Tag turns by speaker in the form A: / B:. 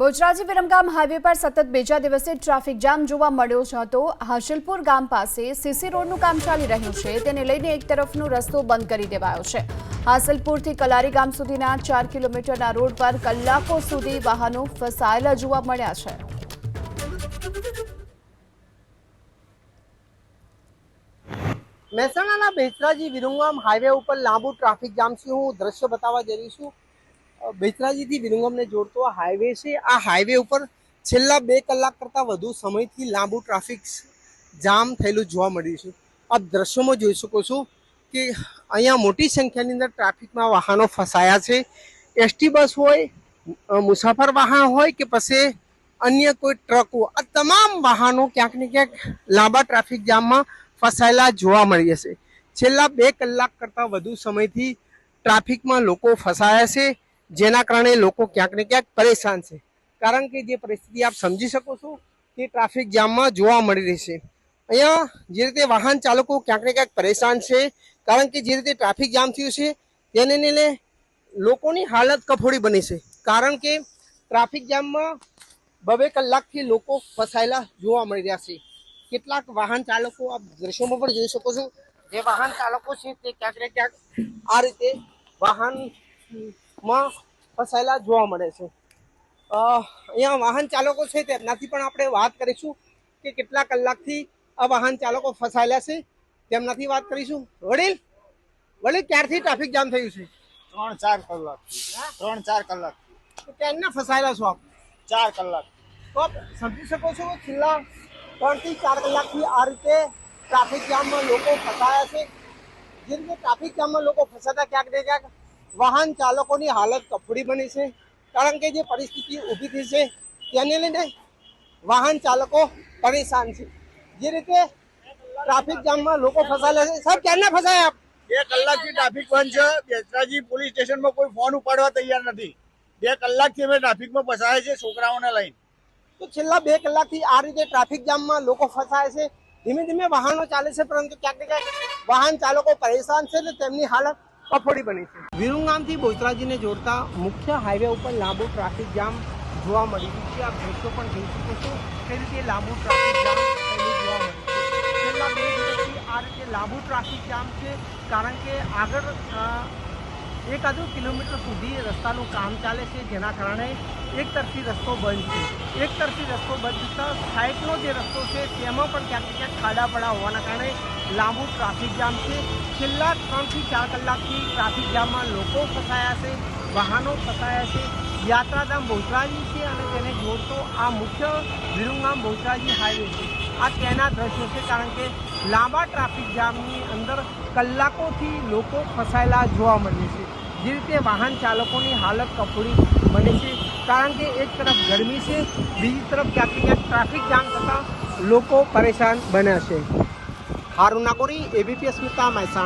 A: Bahucharaji Viramgam highway પર સતત બીજા દિવસે ટ્રાફિક જામ જોવા મળ્યો હતો। હાશલપુર ગામ પાસે સીસી રોડનું કામ ચાલી રહ્યું છે, તેને લઈને એક તરફનો રસ્તો બંધ કરી દેવાયો છે। હાસલપુરથી કલારી ગામ સુધીના 4 કિલોમીટરના રોડ પર કલાકો સુધી વાહનો ફસાયેલા જોવા મળ્યા છે।
B: મહેસાણાના બેચરાજી વિરમગામ હાઈવે ઉપર લાંબુ ટ્રાફિક જામ છે। હું દ્રશ્ય બતાવવા જઈ રહી છું। બેચરાજીથી વિરમગામને જોડતો આ હાઈવે છે। આ હાઈવે ઉપર છેલ્લા 2 કલાક કરતાં વધુ સમયથી લાંબુ ટ્રાફિક જામ થયેલું જોવા મળ્યું છે। આપ દ્રશ્યોમાં જોઈ શકો છો કે અહીંયા મોટી સંખ્યાની અંદર ટ્રાફિકમાં વાહનો ફસાયા છે। એસટી બસ હોય, મુસાફર વાહન હોય કે પછી અન્ય કોઈ ટ્રકો, આ તમામ વાહનો ક્યાંક ને ક્યાંક લાંબા ટ્રાફિક જામમાં ફસાયેલા જોવા મળ્યા છે। છેલ્લા 2 કલાક કરતાં વધુ સમયથી ટ્રાફિકમાં લોકો ફસાયા છે, જેના કારણે લોકો ક્યાંક ને ક્યાંક પરેશાન છે। કારણ કે જે પરિસ્થિતિ આપ સમજી શકો છો તે ટ્રાફિક જામમાં જોવા મળી રહી છે। અહીંયા જે રીતે વાહન ચાલકો ક્યાંક ને ક્યાંક પરેશાન છે, કારણ કે જે રીતે ટ્રાફિક જામ થયું છે તેને લઈને લોકોની હાલત કફોડી બની છે। કારણ કે ટ્રાફિક જામમાં 2 કલાકથી લોકો ફસાયેલા જોવા મળી રહ્યા છે। કેટલાક વાહન ચાલકો આપ દ્રશ્યોમાં પણ જોઈ શકો છો, જે વાહન ચાલકો છે તે ક્યાંક ને ક્યાંક આ રીતે વાહનમાં ફસાયેલા જોવા મળે છે। અહીંયા વાહન ચાલકો છે તેમનાથી પણ આપણે વાત કરીશું કે કેટલા કલાકથી આ વાહન ચાલકો ફસાયેલા છે, તેમનાથી વાત કરીશું। વડીલ ક્યારથી ટ્રાફિક જામ થયું છે?
C: 3-4 કલાક 3-4 કલાક
B: ક્યારના ફસાયેલા છો આપ?
C: 4 કલાક।
B: તો આપ સમજી શકો છો કે છેલ્લા 3 થી 4 કલાકથી આ રીતે ટ્રાફિક જામમાં લોકો ફસાયા છે। જે રીતે ટ્રાફિક જામમાં લોકો ફસાતા ક્યાંક ને ક્યાંક વાહન ચાલકોની હાલત કફોડી બની છે। કારણ કે જે પરિસ્થિતિ ઊભી થઈ છે તેને લઈને વાહન ચાલકો પરેશાન છે। જે રીતે ટ્રાફિક જામમાં લોકો ફસાયેલા છે, સાહેબ ક્યારના ફસાયા આપ?
C: 2 કલાકથી ટ્રાફિક બંધ છે। બેચરાજી પોલીસ સ્ટેશનમાં કોઈ ફોન ઉપાડવા તૈયાર નથી। 2 કલાકથી અમે ટ્રાફિકમાં ફસાયા છે છોકરાઓને લઈને।
B: તો છેલ્લા 2 કલાકથી આ રીતે ટ્રાફિક જામમાં લોકો ફસાય છે। ધીમે ધીમે વાહનો ચાલે છે, પરંતુ ક્યાંક ને ક્યાંક વાહન ચાલકો પરેશાન છે ને તેમની હાલત કફોડી બની છે। વિરમગામથી બોચરાજીને જોડતા મુખ્ય હાઈવે ઉપર લાંબુ ટ્રાફિક જામ જોવા મળી રહ્યું છે। આપ દ્રશ્યો પણ જોઈ શકો છો તે રીતે લાંબુ ટ્રાફિક જામ થયેલું જોવા મળ્યું છે। છેલ્લા 2 દિવસથી આ રીતે લાંબુ ટ્રાફિક જામ છે, કારણ કે આગળ 1 કિલોમીટર સુધી રસ્તાનું કામ ચાલે છે, જેના કારણે એક તરફી રસ્તો બંધ છે। એક તરફી રસ્તો બંધ થતાં સાઈડનો જે રસ્તો છે તેમાં પણ ક્યાંક ક્યાંક ખાડા પડા હોવાના કારણે લાંબુ ટ્રાફિક જામ છે। છેલ્લા 3 થી 4 કલાકથી ટ્રાફિક જામમાં લોકો ફસાયા છે, વાહનો ફસાયા છે। યાત્રાધામ બહુચરાજી છે અને તેને જોડતો આ મુખ્ય વિરમગામ બહુચરાજી હાઈવે છે, આ તેના દ્રશ્યો છે। કારણ કે લાંબા ટ્રાફિક જામની અંદર કલાકોથી લોકો ફસાયેલા જોવા મળે છે। જે રીતે વાહન ચાલકોની હાલત કફોડી બને છે, કારણ કે એક તરફ ગરમી છે, બીજી તરફ ક્યાંક ક્યાંક ટ્રાફિક જામ થતાં લોકો પરેશાન બન્યા છે। હારુન નાગોરી, એબીપી અસ્મિતા, મહેસાણા।